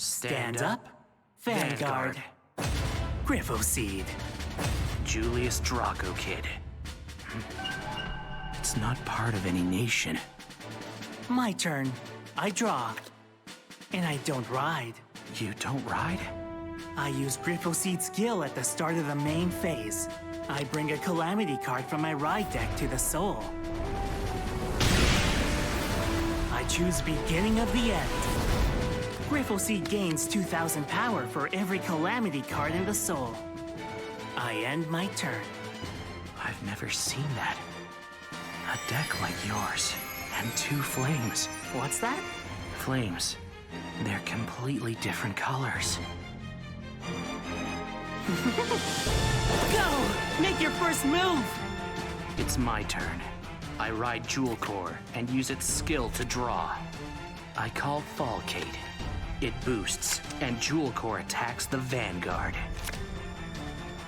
Stand up, Vanguard. Gryphoseed. Julius Draco Kid. It's not part of any nation. My turn. I draw. And I don't ride. You don't ride? I use Gryphoseed skill at the start of the main phase. I bring a Calamity card from my ride deck to the soul. I choose beginning of the end. Gryphoseed gains 2,000 power for every Calamity card in the soul. I end my turn. I've never seen that. A deck like yours. And 2 flames. What's that? Flames. They're completely different colors. Go! Make your first move! It's my turn. I ride Jewel Core and use its skill to draw. I call Falcate. It boosts, and Jewel Core attacks the Vanguard.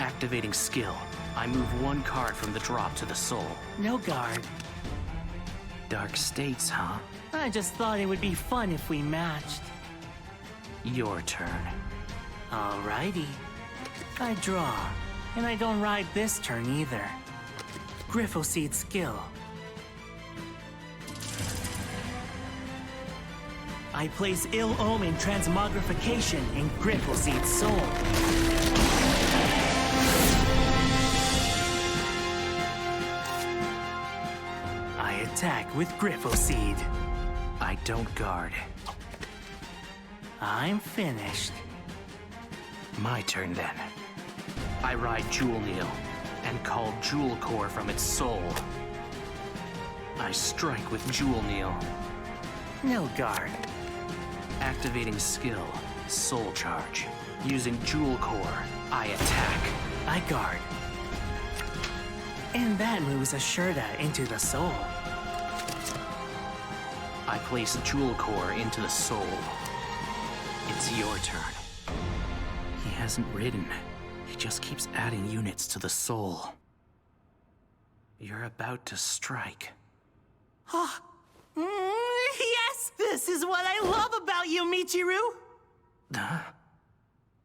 Activating skill, I move 1 card from the drop to the soul. No guard. Dark States, huh? I just thought it would be fun if we matched. Your turn. Alrighty. I draw, and I don't ride this turn either. Gryphoseed skill. I place Ill Omen Transmogrification in Gryphoseed's soul. I attack with Gryphoseed. I don't guard. I'm finished. My turn then. I ride Jewel Neil and call Jewel Core from its soul. I strike with Jewel Neil. No guard. Activating skill, Soul Charge. Using Jewel Core, I attack. I guard. And that moves Ashurta into the soul. I place Jewel Core into the soul. It's your turn. He hasn't ridden. He just keeps adding units to the soul. You're about to strike. Yes! This is what I love about you, Michiru! Huh?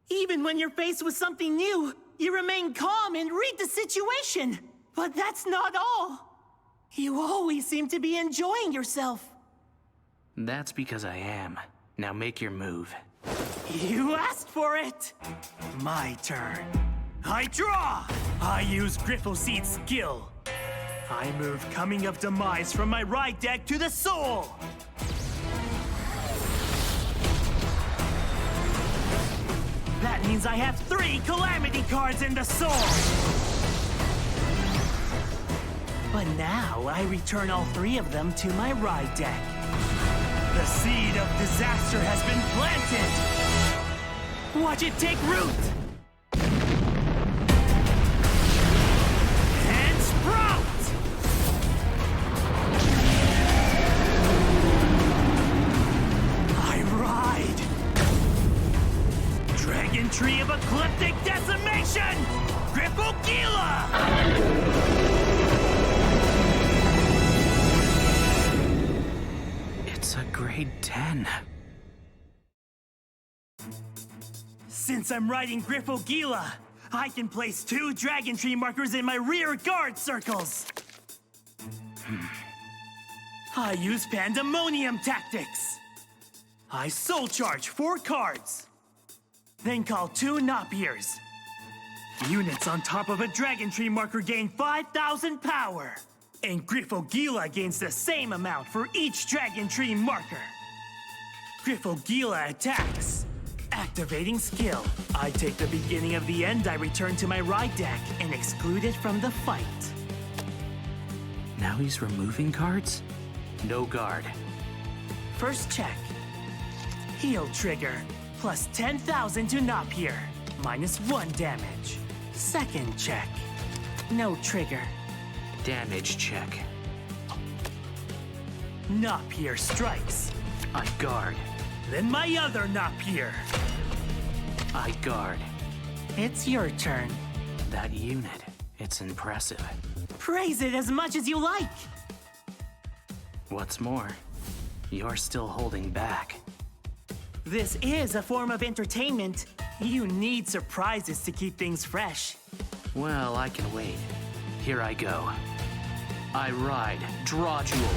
Even when you're faced with something new, you remain calm and read the situation. But that's not all. You always seem to be enjoying yourself. That's because I am. Now make your move. You asked for it! My turn. I draw! I use Gryphoseed skill. I move Coming of Demise from my ride deck to the soul! That means I have 3 Calamity cards in the soul! But now I return all 3 of them to my ride deck. The seed of disaster has been planted! Watch it take root! And sprout! I ride! Dragon Tree of Ecliptic Decimation! Gryphogila! It's a grade 10. Since I'm riding Gryphogila, I can place 2 Dragon Tree markers in my rear guard circles. I use Pandemonium Tactics. I Soul Charge 4 cards. Then call 2 Napiers. Units on top of a Dragon Tree marker gain 5,000 power. And Gryphogila gains the same amount for each Dragon Tree marker. Gryphogila attacks. Activating skill. I take the beginning of the end I return to my ride deck and exclude it from the fight. Now he's removing cards? No guard. First check. Heal trigger. Plus 10,000 to Napier. Minus 1 damage. Second check. No trigger. Damage check. Napier strikes. I guard. Then my other Napier. I guard. It's your turn. That unit, it's impressive. Praise it as much as you like. What's more, you're still holding back. This is a form of entertainment. You need surprises to keep things fresh. Well, I can wait. Here I go. I ride, draw jewel,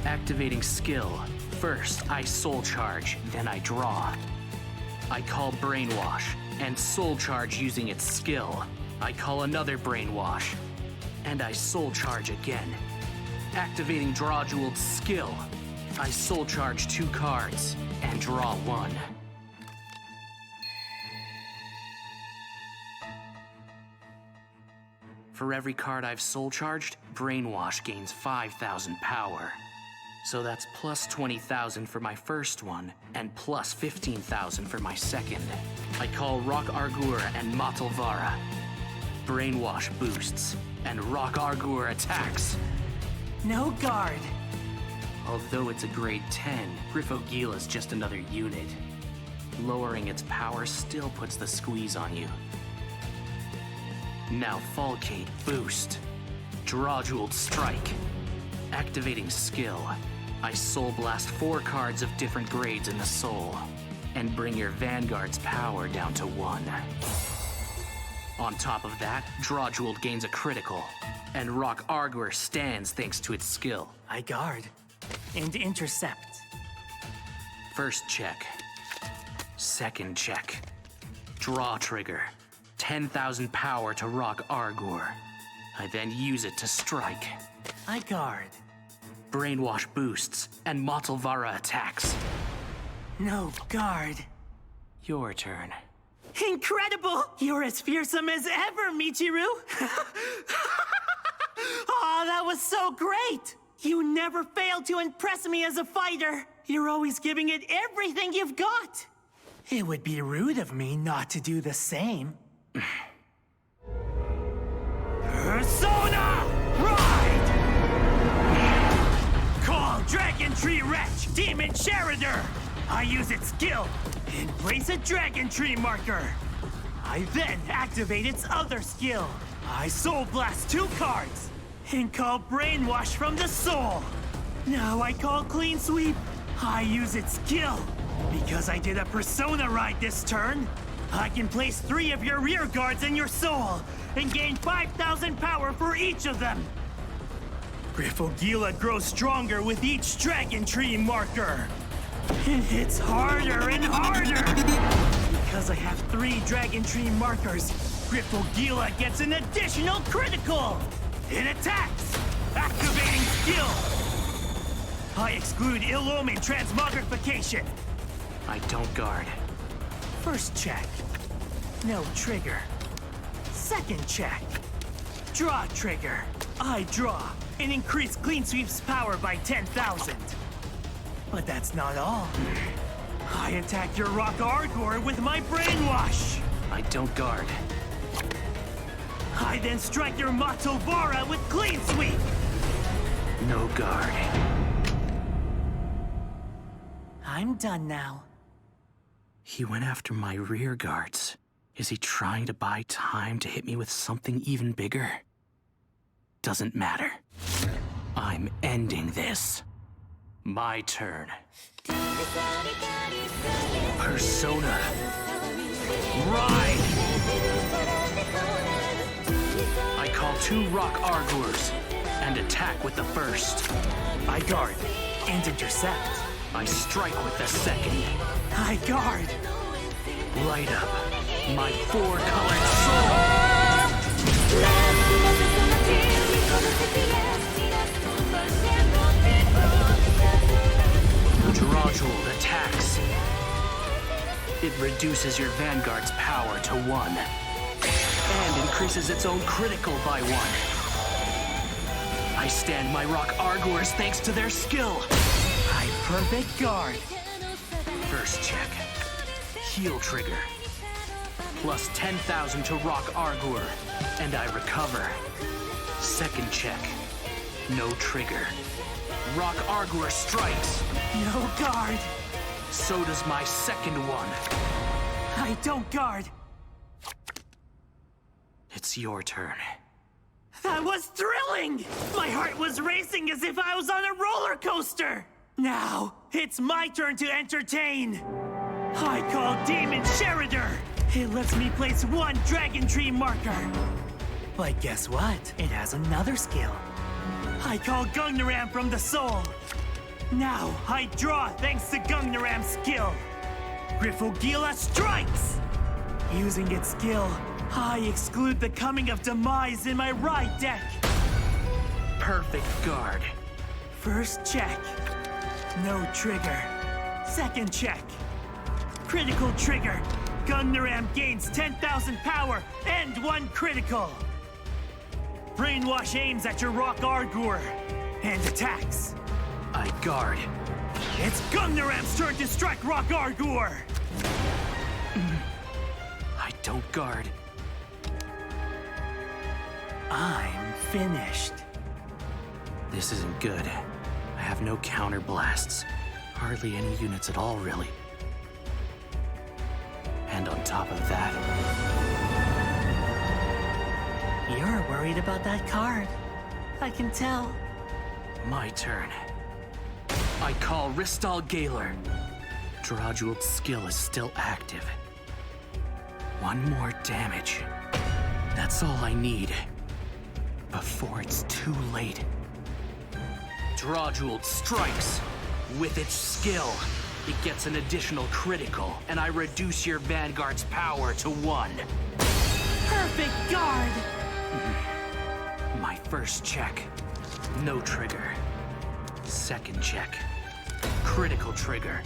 activating skill. First, I soul charge, then I draw. I call brainwash, and soul charge using its skill. I call another brainwash, and I soul charge again. Activating draw jeweled skill. I soul charge 2 cards, and draw 1. For every card I've soul charged, brainwash gains 5,000 power. So that's plus 20,000 for my first one, and plus 15,000 for my second. I call Rock Argur and Matalvara. Brainwash boosts, and Rock Argur attacks. No guard. Although it's a grade 10, Griffogila's just another unit. Lowering its power still puts the squeeze on you. Now Falcate boost. Draw jeweled strike. Activating skill. I soul blast 4 cards of different grades in the soul, and bring your Vanguard's power down to 1. On top of that, Draw Jeweled gains a critical, and Rock Argur stands thanks to its skill. I guard. And intercept. First check. Second check. Draw trigger. 10,000 power to Rock Argur. I then use it to strike. I guard. Brainwash boosts, and Matalvara attacks. No guard. Your turn. Incredible! You're as fearsome as ever, Michiru! Oh, that was so great! You never fail to impress me as a fighter. You're always giving it everything you've got. It would be rude of me not to do the same. Persona! Ride! Call Dragon Tree Wretch, Demon Sherider! I use its skill and place a Dragon Tree marker. I then activate its other skill. I Soul Blast 2 cards and call Brainwash from the soul. Now I call Clean Sweep. I use its skill. Because I did a Persona ride this turn, I can place 3 of your rear guards in your soul and gain 5,000 power for each of them. Griffogila grows stronger with each Dragon Tree marker. It hits harder and harder. Because I have 3 Dragon Tree markers, Griffogila gets an additional critical. It attacks, activating skill. I exclude Ill Omen Transmogrification. I don't guard. First check. No trigger. Second check. Draw trigger. I draw and increase Clean Sweep's power by 10,000. But that's not all. I attack your Rock Argur with my Brainwash. I don't guard. I then strike your Matalvara with Clean Sweep. No guard. I'm done now. He went after my rear guards. Is he trying to buy time to hit me with something even bigger? Doesn't matter. I'm ending this. My turn. Persona. Ride! I call 2 Rock Argurs and attack with the first. I guard and intercept. I strike with the second. I guard. Light up my 4-colored soul! Draw Jewel attacks. It reduces your Vanguard's power to 1. And increases its own critical by 1. I stand my Rock Argurs thanks to their skill. I perfect guard. First check. Heal trigger. Plus 10,000 to Rock Argur, and I recover. Second check. No trigger. Rock Argur strikes. No guard. So does my second one. I don't guard. It's your turn. That was thrilling! My heart was racing as if I was on a roller coaster! Now, it's my turn to entertain! I call Demon Sherider! It lets me place one Dragon Tree marker. But guess what? It has another skill. I call Gungnaram from the soul. Now I draw thanks to Gungnaram's skill. Griffogila strikes! Using its skill, I exclude the coming of demise in my right deck. Perfect guard. First check. No trigger. Second check. Critical trigger. Gungnaram gains 10,000 power and 1 critical. Brainwash aims at your Rock Argur and attacks. I guard. It's Gungnaram's turn to strike Rock Argur. I don't guard. I'm finished. This isn't good. I have no counter blasts. Hardly any units at all, really. And on top of that... You're worried about that card. I can tell. My turn. I call Ristal Galar. Drawjewel's skill is still active. One more damage. That's all I need. Before it's too late. Drawjewel strikes. With its skill, it gets an additional critical, and I reduce your Vanguard's power to 1. Perfect guard! My first check. No trigger. Second check. Critical trigger.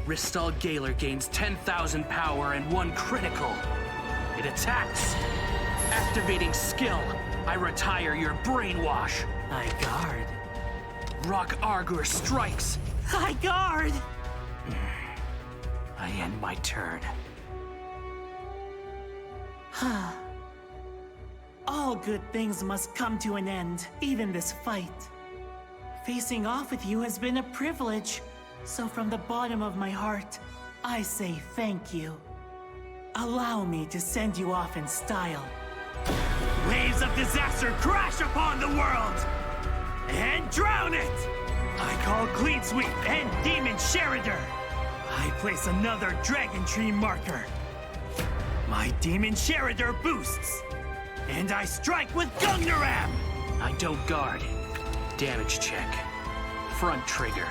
Ristal Galar gains 10,000 power and 1 critical. It attacks. Activating skill. I retire your brainwash. I guard. Rock Argur strikes. I guard! I end my turn. All good things must come to an end, even this fight. Facing off with you has been a privilege, so from the bottom of my heart, I say thank you. Allow me to send you off in style. Waves of disaster crash upon the world! And drown it! I call Clean Sweep and Demon Sherider. I place another Dragon Tree marker. My Demon Sherider boosts. And I strike with Gungnaram! I don't guard. Damage check. Front trigger.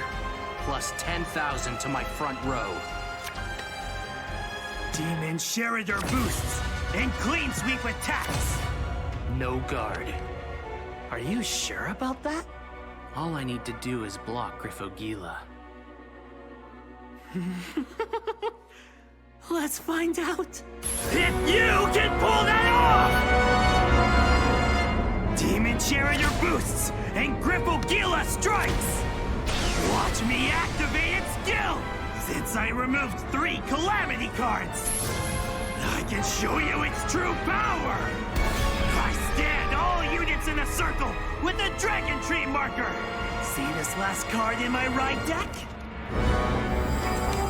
Plus 10,000 to my front row. Demon Sherider boosts. And Clean Sweep attacks. No guard. Are you sure about that? All I need to do is block Griffogila. Let's find out. If you can pull that off! Demon Sherider boosts and Griffogila strikes! Watch me activate its skill! Since I removed 3 Calamity cards, I can show you its true power! I stand all units in a circle with a Dragon Tree marker! See this last card in my right deck?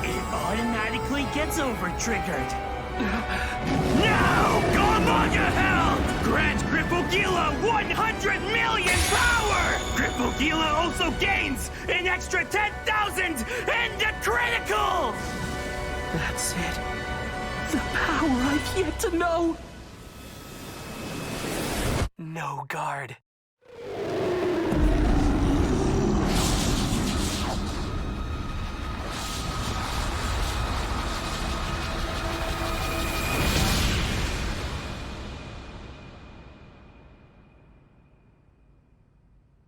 It automatically gets over-triggered. Now, Gomaga Held grants Griffogila 100 million power! Griffogila also gains an extra 10,000 and a critical! That's it. The power I've yet to know. No guard.